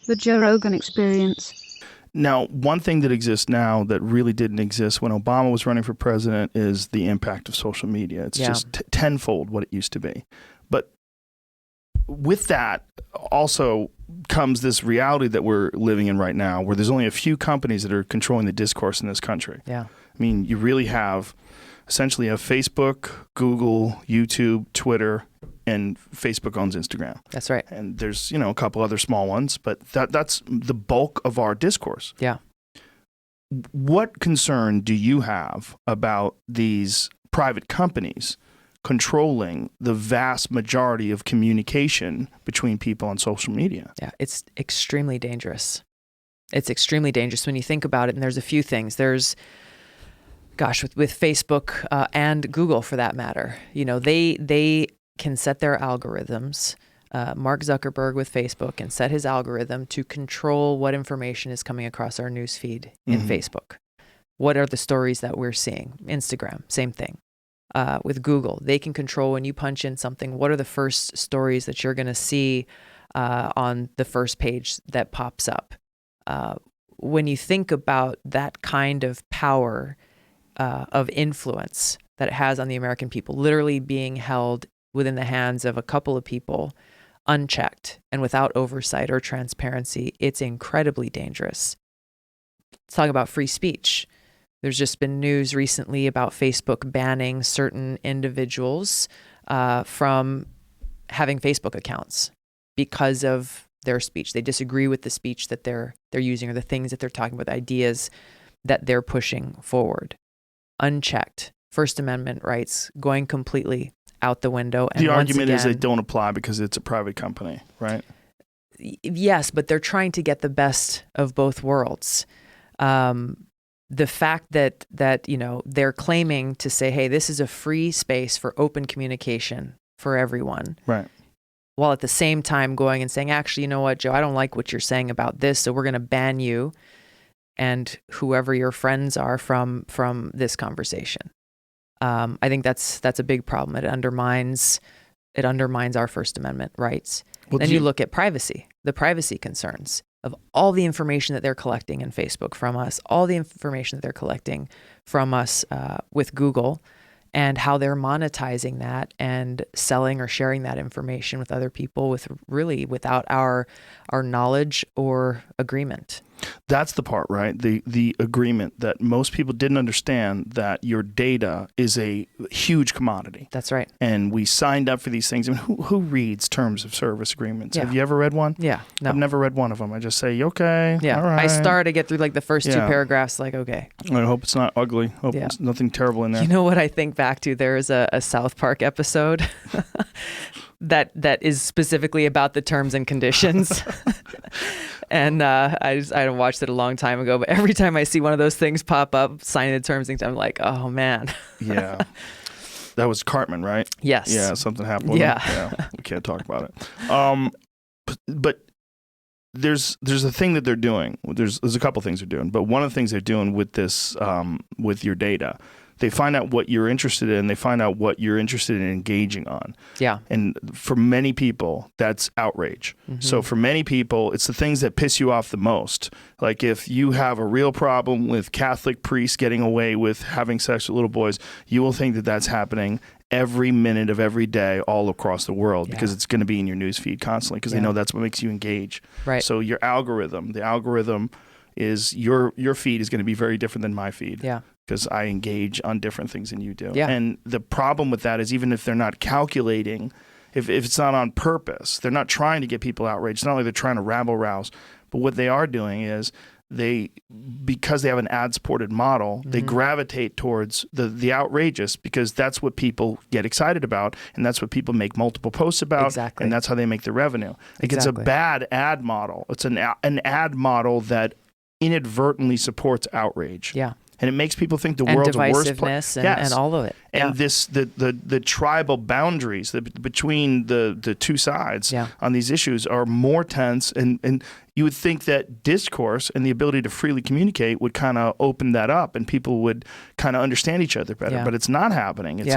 The Joe Rogan Experience. Now, one thing that exists now that really didn't exist when Obama was running for president is the impact of social media. It's just tenfold what it used to be. But with that also comes this reality that we're living in right now, where there's only a few companies that are controlling the discourse in this country. Yeah. I mean, you really have essentially Facebook, Google, YouTube, Twitter, and Facebook owns Instagram. That's right. And there's, a couple other small ones, but that's the bulk of our discourse. Yeah. What concern do you have about these private companies controlling the vast majority of communication between people on social media? Yeah, it's extremely dangerous. It's extremely dangerous when you think about it. And there's a few things. There's, with Facebook and Google for that matter, they can set their algorithms. Mark Zuckerberg with Facebook can set his algorithm to control what information is coming across our news feed in Facebook. What are the stories that we're seeing? Instagram, same thing. With Google, they can control when you punch in something, what are the first stories that you're going to see on the first page that pops up. When you think about that kind of power of influence that it has on the American people, literally being held within the hands of a couple of people, unchecked and without oversight or transparency, it's incredibly dangerous. Let's talk about free speech. There's just been news recently about Facebook banning certain individuals from having Facebook accounts because of their speech. They disagree with the speech that they're using or the things that they're talking about, the ideas that they're pushing forward. Unchecked. First Amendment rights going completely out the window. And the argument is they don't apply because it's a private company, right? Yes, but they're trying to get the best of both worlds. The fact that they're claiming to say, hey, this is a free space for open communication for everyone. Right. While at the same time going and saying, actually, you know what, Joe, I don't like what you're saying about this, so we're going to ban you and whoever your friends are from this conversation. I think that's a big problem. It undermines our First Amendment rights. Well, then you look at privacy, the privacy concerns of all the information that they're collecting in Facebook from us, all the information that they're collecting from us with Google, and how they're monetizing that and selling or sharing that information with other people without our knowledge or agreement. That's the part, right? The agreement that most people didn't understand, that your data is a huge commodity. That's right. And we signed up for these things. I mean, who reads terms of service agreements? Yeah. Have you ever read one? Yeah. No. I've never read one of them. I just say, okay, yeah. all right. I start to get through the first two paragraphs, okay. I hope it's not ugly. Hope it's nothing terrible in there. You know what I think back to? There is a South Park episode that is specifically about the terms and conditions. And I watched it a long time ago, but every time I see one of those things pop up, signing the terms, I'm like, oh man. Yeah. That was Cartman, right? Yes. Yeah, something happened with him. Yeah. We can't talk about it. But there's a thing that they're doing. There's a couple things they're doing, but one of the things they're doing with this, with your data, they find out what you're interested in. They find out what you're interested in engaging on. Yeah. And for many people, that's outrage. Mm-hmm. So for many people, it's the things that piss you off the most. Like if you have a real problem with Catholic priests getting away with having sex with little boys, you will think that that's happening every minute of every day all across the world because it's going to be in your news feed constantly because they know that's what makes you engage. Right. So the algorithm is your feed is going to be very different than my feed. Yeah. Because I engage on different things than you do. Yeah. And the problem with that is even if they're not calculating, if it's not on purpose, they're not trying to get people outraged. It's not like they're trying to rabble-rouse. But what they are doing is because they have an ad-supported model, they gravitate towards the outrageous because that's what people get excited about and that's what people make multiple posts about. Exactly. And that's how they make their revenue. Like It's a bad ad model. It's an ad model that inadvertently supports outrage. Yeah. And it makes people think the world's a worse place. And all of it. And the tribal boundaries between the two sides on these issues are more tense. And you would think that discourse and the ability to freely communicate would kind of open that up and people would kind of understand each other better. Yeah. But it's not happening. It's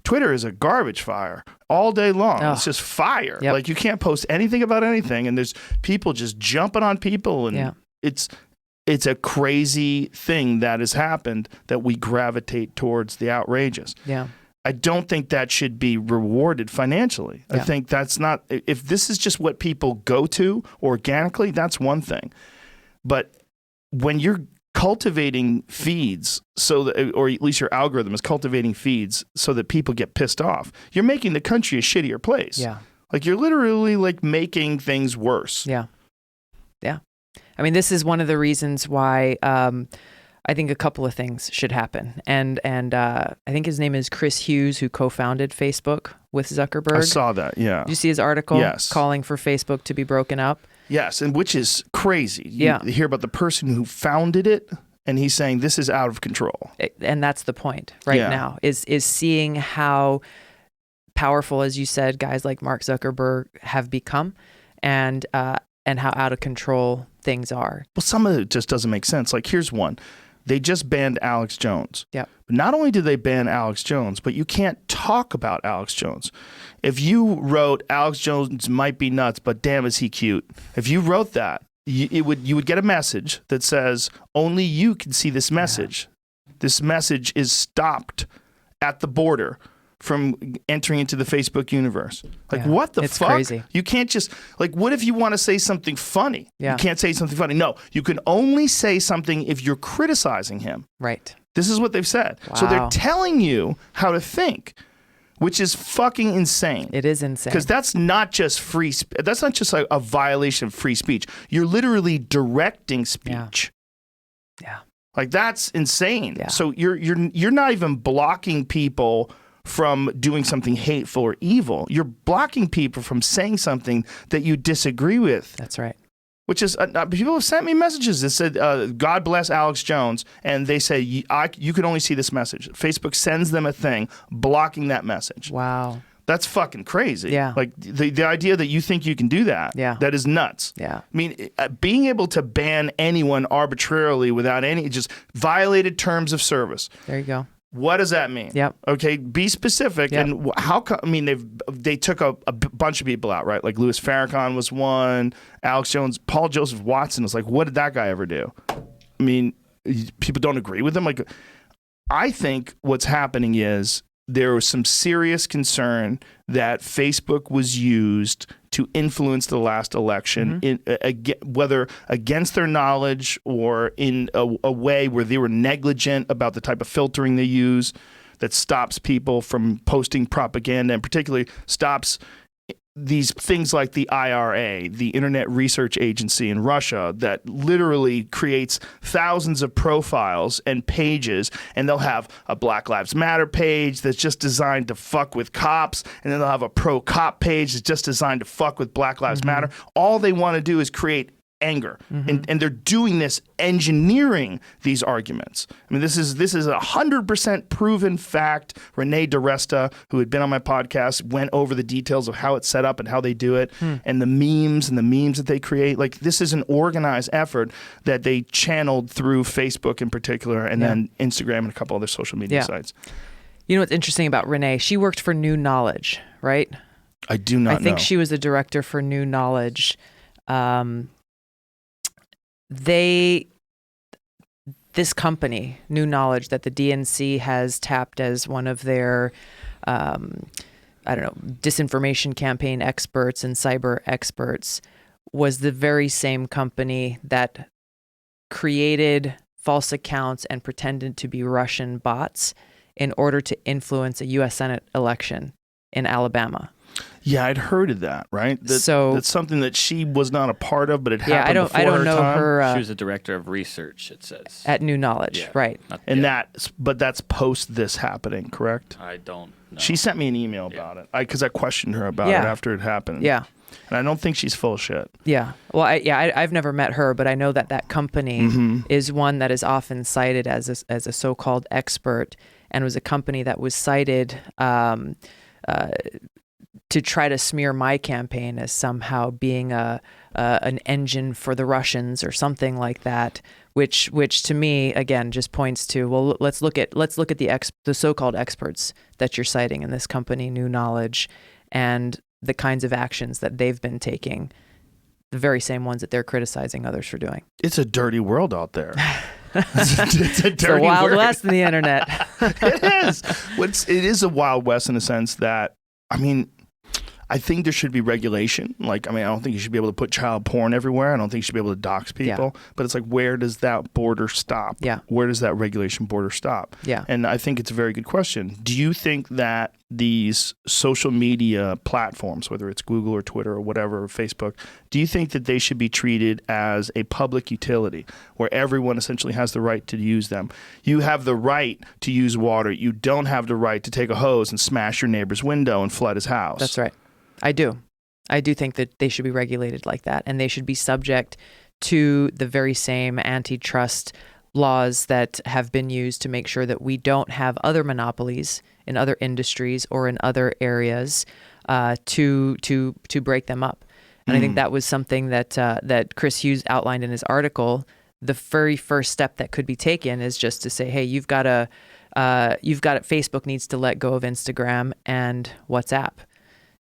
Twitter is a garbage fire all day long. Oh. It's just fire. Yep. Like you can't post anything about anything, and there's people just jumping on people, and Yeah. it's a crazy thing that has happened that we gravitate towards the outrageous. Yeah. I don't think that should be rewarded financially. I Yeah. think that's not, if this is just what people go to organically, that's one thing. But when you're cultivating feeds so that, or at least your algorithm is cultivating feeds so that people get pissed off, you're making the country a shittier place. Yeah. Like you're literally like making things worse. Yeah. Yeah. I mean, this is one of the reasons why I think a couple of things should happen. And I think his name is Chris Hughes, who co-founded Facebook with Zuckerberg. I saw that, yeah. Did you see his article? Yes. Calling for Facebook to be broken up? Yes, and which is crazy. Yeah. You hear about the person who founded it, and he's saying this is out of control. And that's the point right Yeah. now, is seeing how powerful, as you said, guys like Mark Zuckerberg have become, and how out of control things are. Well, some of it just doesn't make sense. Like, here's one. They just banned Alex Jones. Yeah. But not only did they ban Alex Jones, but you can't talk about Alex Jones. If you wrote Alex Jones might be nuts, but damn is he cute. If you wrote that, you would get a message that says only you can see this message. Yeah. This message is stopped at the border from entering into the Facebook universe. Like, what the fuck? It's crazy. You can't just, like, what if you want to say something funny? Yeah. You can't say something funny. No, you can only say something if you're criticizing him. Right. This is what they've said. Wow. So they're telling you how to think, which is fucking insane. It is insane. Because that's not just free speech. That's not just a violation of free speech. You're literally directing speech. Yeah. Like, that's insane. Yeah. So you're not even blocking people from doing something hateful or evil. You're blocking people from saying something that you disagree with. That's right. Which is, people have sent me messages that said, God bless Alex Jones, and they say, you can only see this message. Facebook sends them a thing blocking that message. Wow. That's fucking crazy. Yeah. Like, the idea that you think you can do that, Yeah. that is nuts. Yeah. I mean, being able to ban anyone arbitrarily without any, just violated terms of service. There you go. What does that mean? Yep. Okay, be specific. Yep. And how come? I mean, they took a bunch of people out, right? Like Louis Farrakhan was one, Alex Jones, Paul Joseph Watson was like, what did that guy ever do? I mean, people don't agree with him. Like, I think what's happening is there was some serious concern that Facebook was used to influence the last election, whether against their knowledge or in a way where they were negligent about the type of filtering they use that stops people from posting propaganda, and particularly stops these things like the IRA, the Internet Research Agency in Russia, that literally creates thousands of profiles and pages, and they'll have a Black Lives Matter page that's just designed to fuck with cops, and then they'll have a pro-cop page that's just designed to fuck with Black Lives Matter. All they want to do is create anger, and they're doing this, engineering these arguments. I mean, this is 100% proven fact. Renee DiResta, who had been on my podcast, went over the details of how it's set up and how they do it, and the memes that they create. Like, this is an organized effort that they channeled through Facebook in particular, and then Instagram and a couple other social media sites. You know what's interesting about Renee? She worked for New Knowledge, right? I do not know. I think she was the director for New Knowledge. This company, New Knowledge, that the DNC has tapped as one of their, disinformation campaign experts and cyber experts, was the very same company that created false accounts and pretended to be Russian bots in order to influence a U.S. Senate election in Alabama. Yeah, I'd heard of that, right? That's something that she was not a part of, but it happened before her time. I don't know her. She was the director of research, it says. At New Knowledge, right. And that's post this happening, correct? I don't know. She sent me an email about it because I questioned her about it after it happened. Yeah. And I don't think she's full of shit. Yeah. Well, I've never met her, but I know that company is one that is often cited as a so-called expert, and was a company that was cited to try to smear my campaign as somehow being an engine for the Russians or something like that, which to me again just points to, well, let's look at the so-called experts that you're citing in this company, New Knowledge, and the kinds of actions that they've been taking, the very same ones that they're criticizing others for doing. It's a dirty world out there. It's a dirty It's a wild word. west in the internet. It is. It is a wild west in the sense that, I mean, I think there should be regulation. Like, I mean, I don't think you should be able to put child porn everywhere. I don't think you should be able to dox people. Yeah. But it's like, where does that border stop? Yeah. Where does that regulation border stop? Yeah. And I think it's a very good question. Do you think that these social media platforms, whether it's Google or Twitter or whatever, or Facebook, do you think that they should be treated as a public utility where everyone essentially has the right to use them? You have the right to use water. You don't have the right to take a hose and smash your neighbor's window and flood his house. That's right. I do think that they should be regulated like that, and they should be subject to the very same antitrust laws that have been used to make sure that we don't have other monopolies in other industries or in other areas to break them up. And I think that was something that Chris Hughes outlined in his article. The very first step that could be taken is just to say, hey, Facebook needs to let go of Instagram and WhatsApp.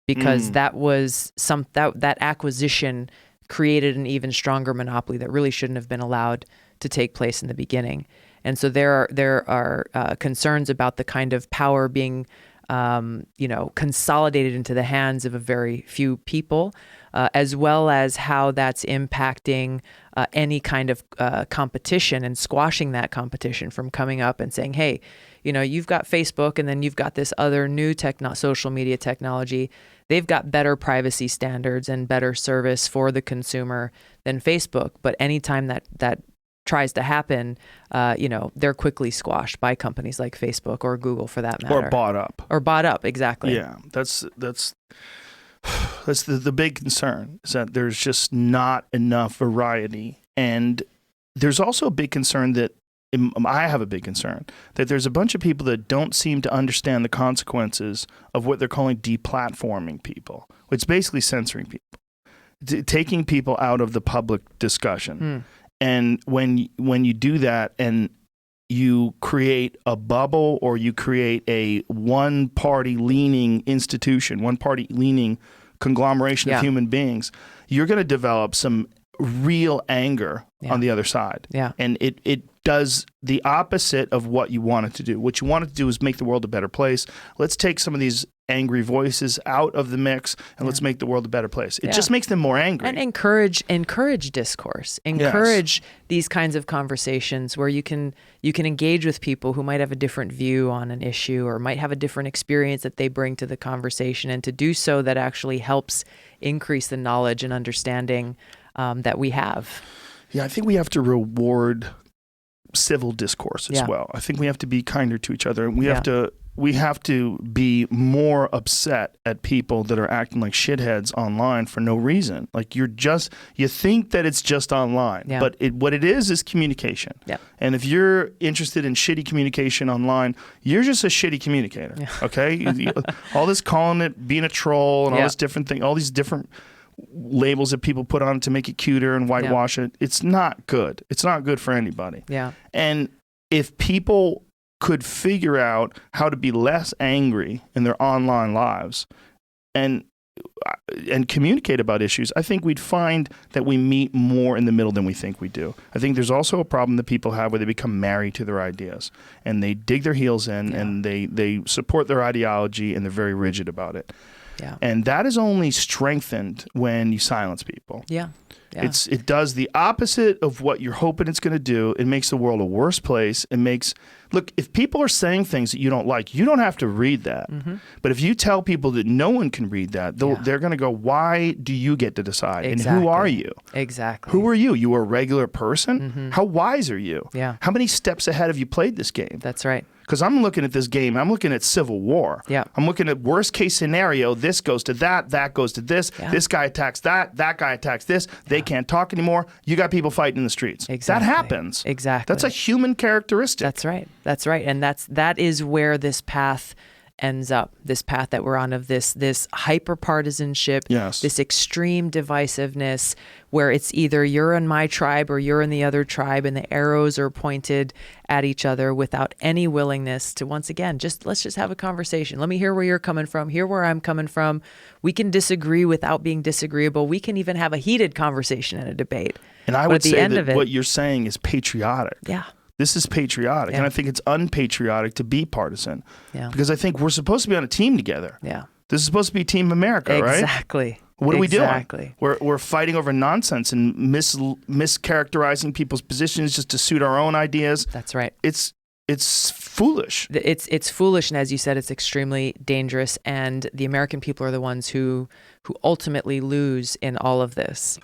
Because that was that acquisition created an even stronger monopoly that really shouldn't have been allowed to take place in the beginning. And so there are concerns about the kind of power being consolidated into the hands of a very few people, as well as how that's impacting any kind of competition and squashing that competition from coming up and saying, hey, you've got Facebook and then you've got this other new social media technology. They've got better privacy standards and better service for the consumer than Facebook. But anytime that tries to happen, they're quickly squashed by companies like Facebook or Google, for that matter. Or bought up. Exactly. Yeah, that's the big concern, is that there's just not enough variety. And there's also a big concern that I have a big concern that there's a bunch of people that don't seem to understand the consequences of what they're calling deplatforming people, which is basically censoring people, taking people out of the public discussion. And when you do that and you create a bubble or you create a one-party leaning institution, one-party leaning conglomeration of human beings, you're going to develop some real anger on the other side. Yeah. And it does the opposite of what you want it to do. What you want it to do is make the world a better place. Let's take some of these angry voices out of the mix and let's make the world a better place. It just makes them more angry. And encourage discourse. Encourage these kinds of conversations where you can engage with people who might have a different view on an issue or might have a different experience that they bring to the conversation, and to do so that actually helps increase the knowledge and understanding that we have. Yeah, I think we have to reward civil discourse as well. I think we have to be kinder to each other, and we have to be more upset at people that are acting like shitheads online for no reason. Like you think that it's just online, but what it is communication. Yeah. And if you're interested in shitty communication online, you're just a shitty communicator. Yeah. Okay. All this calling it being a troll and all this different thing, all these different labels that people put on it to make it cuter and whitewash it. It's not good. It's not good for anybody. Yeah. And if people could figure out how to be less angry in their online lives and communicate about issues, I think we'd find that we meet more in the middle than we think we do. I think there's also a problem that people have where they become married to their ideas and they dig their heels in and they support their ideology and they're very rigid about it. Yeah. And that is only strengthened when you silence people. Yeah. Yeah. It does the opposite of what you're hoping it's going to do. It makes the world a worse place. Look, if people are saying things that you don't like, you don't have to read that. Mm-hmm. But if you tell people that no one can read that, they're going to go, why do you get to decide? Exactly. And who are you? Exactly. Who are you? You are a regular person? Mm-hmm. How wise are you? Yeah. How many steps ahead have you played this game? That's right. Because I'm looking at this game, I'm looking at civil war. Yeah. I'm looking at worst case scenario, this goes to that goes to this, this guy attacks that guy attacks this, they can't talk anymore, you got people fighting in the streets. Exactly. That happens. Exactly. That's a human characteristic. That's right. That's right. And that is where this path ends up, this path that we're on of this hyper partisanship, Yes. this extreme divisiveness, where it's either you're in my tribe or you're in the other tribe, and the arrows are pointed at each other without any willingness to, once again, let's just have a conversation. Let me hear where you're coming from, hear where I'm coming from. We can disagree without being disagreeable. We can even have a heated conversation and a debate. And I But would at the say end that of it- what you're saying is patriotic. Yeah. This is patriotic. Yeah. And I think it's unpatriotic to be partisan. Yeah. Because I think we're supposed to be on a team together. Yeah. This is supposed to be Team America, right? Exactly. What are we doing? Exactly. We're fighting over nonsense and mischaracterizing people's positions just to suit our own ideas. That's right. It's foolish. It's foolish, and as you said, it's extremely dangerous. And the American people are the ones who ultimately lose in all of this.